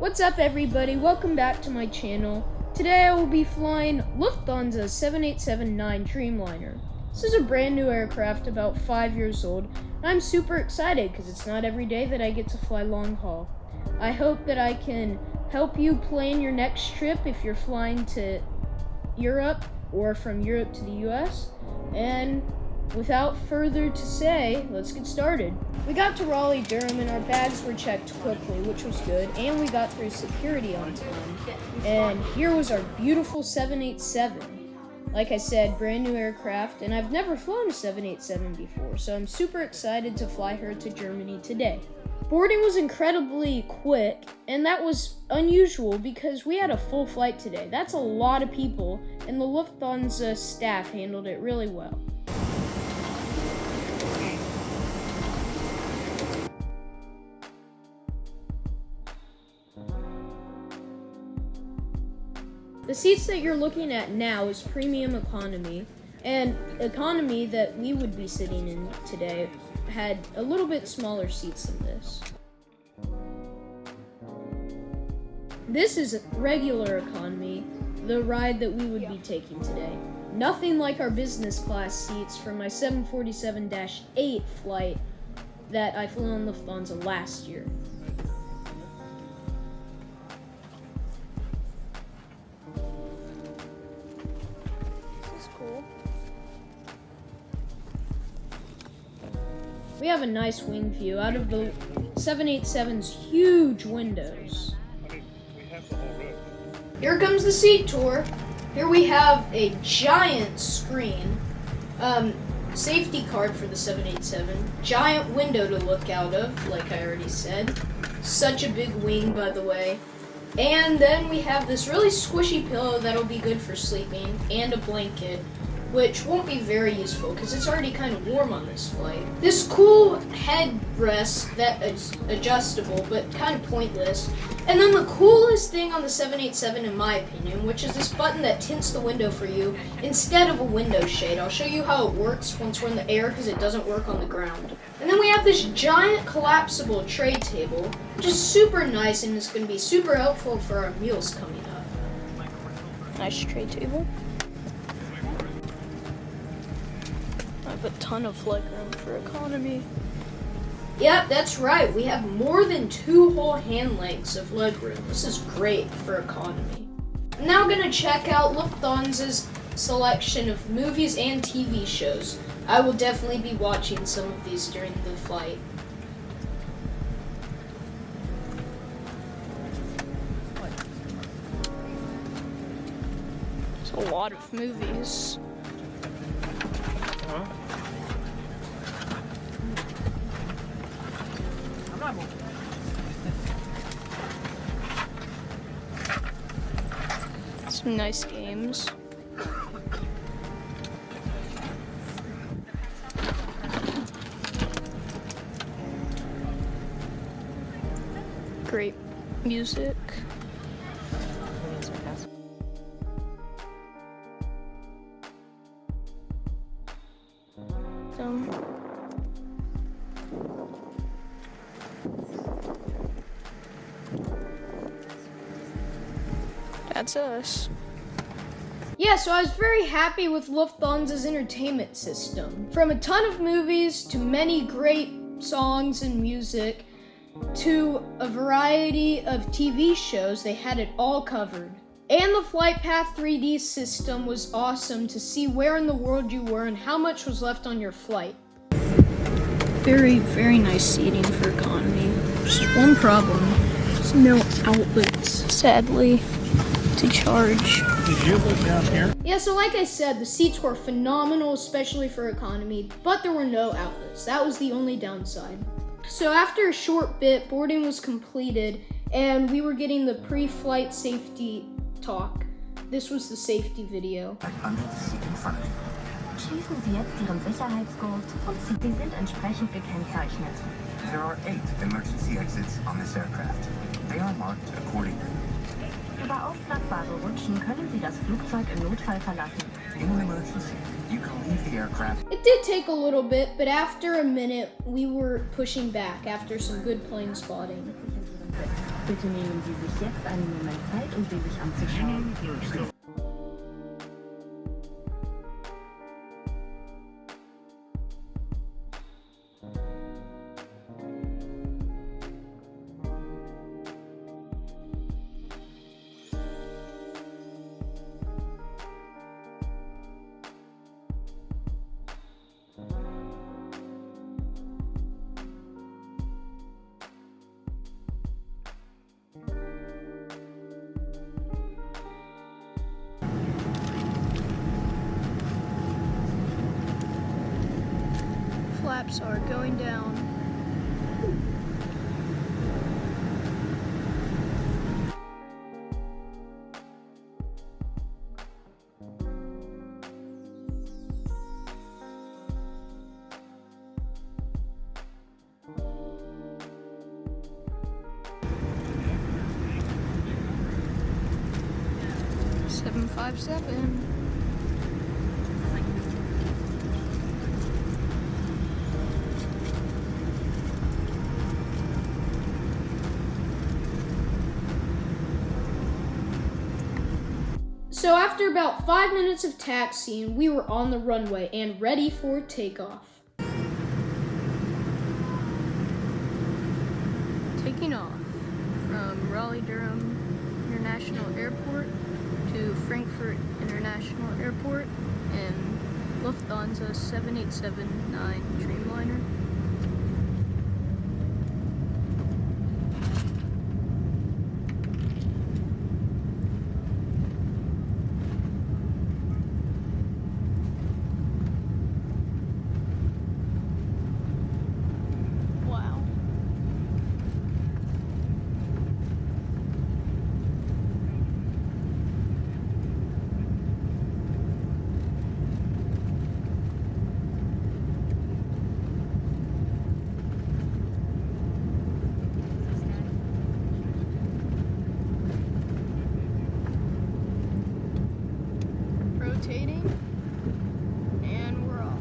What's up everybody, welcome back to my channel. Today I will be flying Lufthansa 787-9 Dreamliner. This is a brand new aircraft, about 5 years old, and I'm super excited because it's not every day that I get to fly long haul. I hope that I can help you plan your next trip if you're flying to Europe or from Europe to the US. And without further to say, let's get started. We got to Raleigh-Durham and our bags were checked quickly, which was good, and we got through security on time. And here was our beautiful 787. Like I said, brand new aircraft, and I've never flown a 787 before, so I'm super excited to fly her to Germany today. Boarding was incredibly quick, and that was unusual because we had a full flight today. That's a lot of people, and the Lufthansa staff handled it really well. The seats that you're looking at now is premium economy, and economy that we would be sitting in today had a little bit smaller seats than this. This is regular economy, the ride that we would be taking today. Nothing like our business class seats from my 747-8 flight that I flew on Lufthansa last year. We have a nice wing view out of the 787's huge windows. Here comes the seat tour. Here we have a giant screen, safety card for the 787, giant window to look out of, like I already said. Such a big wing, by the way. And then we have this really squishy pillow that'll be good for sleeping, and a blanket, which won't be very useful because it's already kind of warm on this flight. This cool headrest that is adjustable but kind of pointless. And then the coolest thing on the 787 in my opinion, which is this button that tints the window for you instead of a window shade. I'll show you how it works once we're in the air because it doesn't work on the ground. And then we have this giant collapsible tray table, which is super nice and is going to be super helpful for our meals coming up. Nice tray table. I have a ton of leg room for economy. Yep, that's right. We have more than 2 whole hand lengths of leg room. This is great for economy. I'm now going to check out Lufthansa's selection of movies and TV shows. I will definitely be watching some of these during the flight. There's a lot of movies. Some nice games. Great music. That's us. Yeah, so I was very happy with Lufthansa's entertainment system. From a ton of movies to many great songs and music to a variety of TV shows, they had it all covered. And the Flight Path 3D system was awesome to see where in the world you were and how much was left on your flight. Very, very nice seating for economy. Just one problem, there's no outlets, sadly, to charge. Did you look down here? Yeah, so like I said, the seats were phenomenal, especially for economy, but there were no outlets. That was the only downside. So after a short bit, boarding was completed, and we were getting the pre-flight safety talk. This was the safety video. Schließen Sie jetzt Ihren Sicherheitsgurt und Sie sind entsprechend gekennzeichnet. There are 8 emergency exits on this aircraft. They are marked accordingly. Über aufklappbare Rutschen können Sie das Flugzeug im Notfall verlassen. In an emergency, you can leave the aircraft. It did take a little bit, but after a minute, we were pushing back after some good plane spotting. Bitte nehmen Sie sich jetzt einen Moment Zeit, um sie sich anzuschauen. Flaps are going down. Seven 757. So after about 5 minutes of taxiing, we were on the runway and ready for takeoff. Taking off from Raleigh-Durham International Airport to Frankfurt International Airport in Lufthansa 7879 Dreamliner. Rotating, and we're off.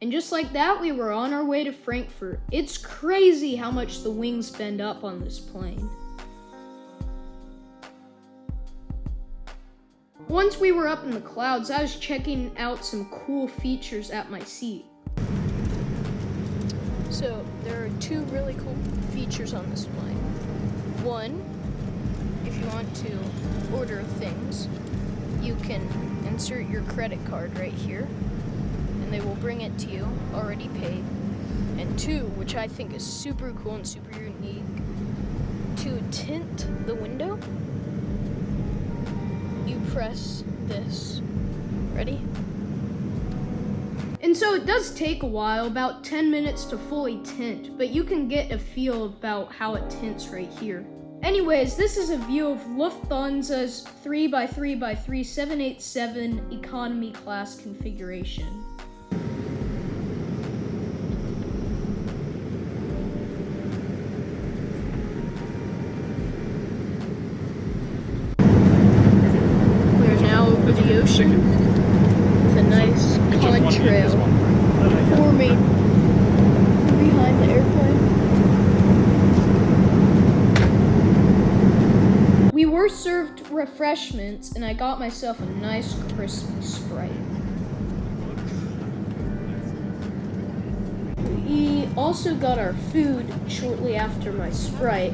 And just like that, we were on our way to Frankfurt. It's crazy how much the wings bend up on this plane. Once we were up in the clouds, I was checking out some cool features at my seat. So there are two really cool features on this plane. One, if you want to order things, you can insert your credit card right here, and they will bring it to you already paid. And two, which I think is super cool and super unique, to tint the window, you press this. Ready? And so it does take a while, about 10 minutes to fully tint, but you can get a feel about how it tints right here. Anyways, this is a view of Lufthansa's 3x3x3 787 economy class configuration. We're now over the ocean with a nice contrail forming behind the airplane. We were served refreshments, and I got myself a nice crispy Sprite. We also got our food shortly after my Sprite,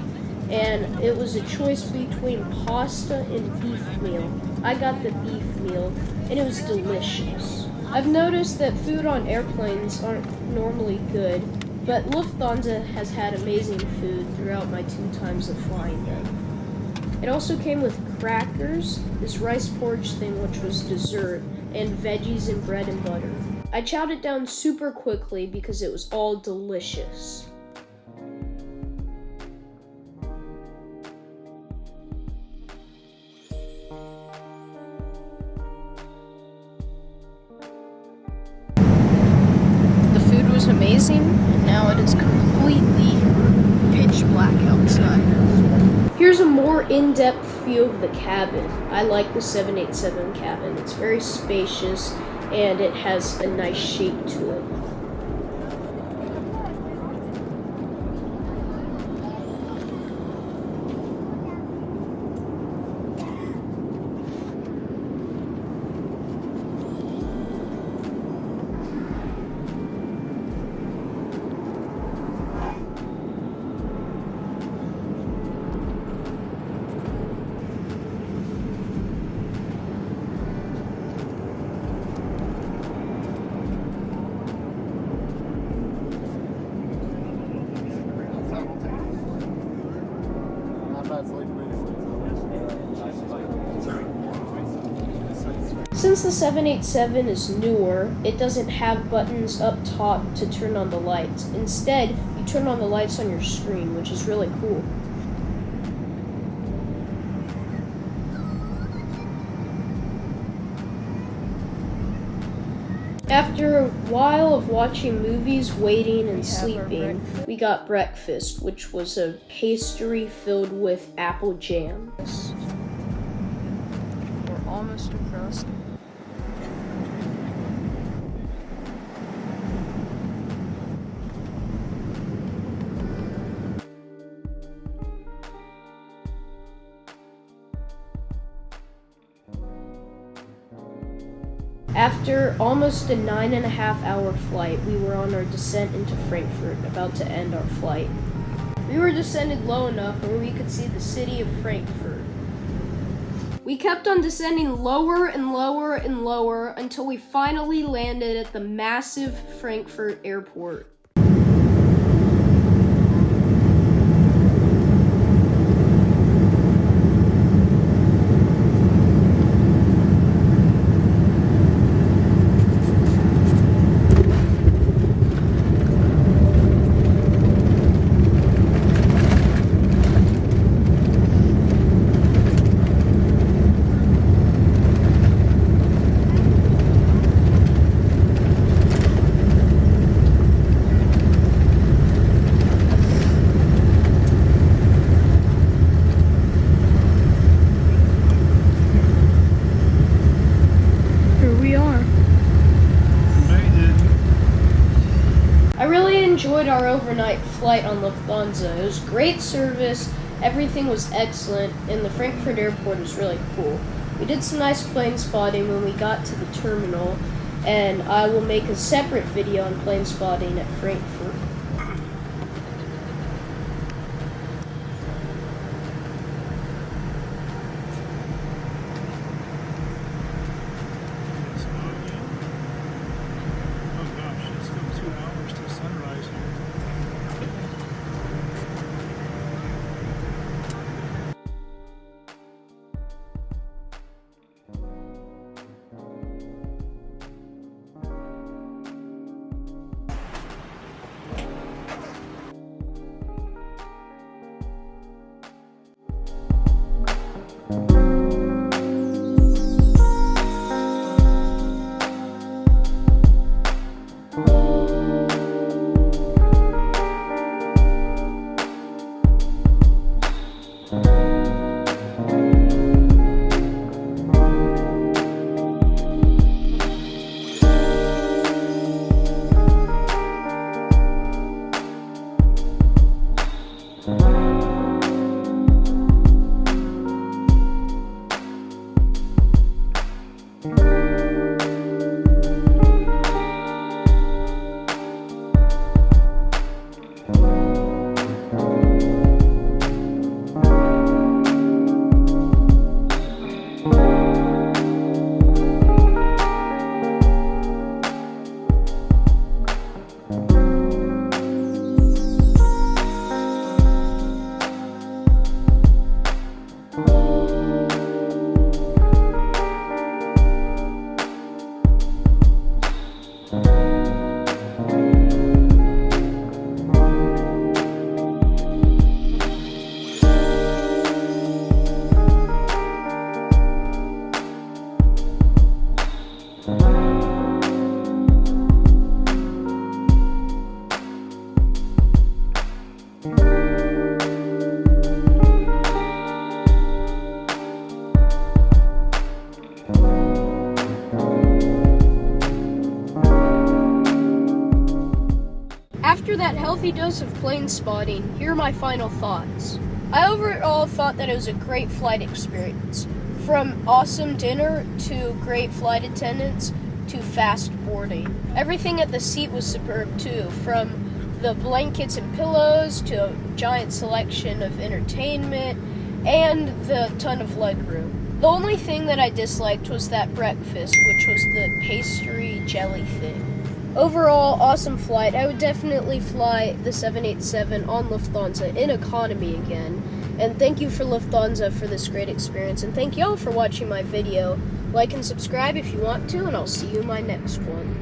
and it was a choice between pasta and beef meal. I got the beef meal, and it was delicious. I've noticed that food on airplanes aren't normally good, but Lufthansa has had amazing food throughout my 2 times of flying them. It also came with crackers, this rice porridge thing which was dessert, and veggies and bread and butter. I chowed it down super quickly because it was all delicious. The food was amazing, and now it is completely pitch black outside. Here's a more in-depth view of the cabin. I like the 787 cabin. It's very spacious, and it has a nice shape to it. Since the 787 is newer, it doesn't have buttons up top to turn on the lights. Instead, you turn on the lights on your screen, which is really cool. After a while of watching movies, waiting, and sleeping, we got breakfast, which was a pastry filled with apple jam. We're almost across. After almost a 9.5-hour flight, we were on our descent into Frankfurt, about to end our flight. We were descended low enough where we could see the city of Frankfurt. We kept on descending lower and lower and lower until we finally landed at the massive Frankfurt airport. I really enjoyed our overnight flight on Lufthansa. It was great service, everything was excellent, and the Frankfurt airport was really cool. We did some nice plane spotting when we got to the terminal, and I will make a separate video on plane spotting at Frankfurt. after that healthy dose of plane spotting, here are my final thoughts. I overall thought that it was a great flight experience. From awesome dinner to great flight attendants to fast boarding. Everything at the seat was superb too, from the blankets and pillows to a giant selection of entertainment and the ton of legroom. The only thing that I disliked was that breakfast, which was the pastry jelly thing. Overall, awesome flight. I would definitely fly the 787 on Lufthansa in economy again. And thank you for Lufthansa for this great experience. And thank y'all for watching my video. Like and subscribe if you want to, and I'll see you in my next one.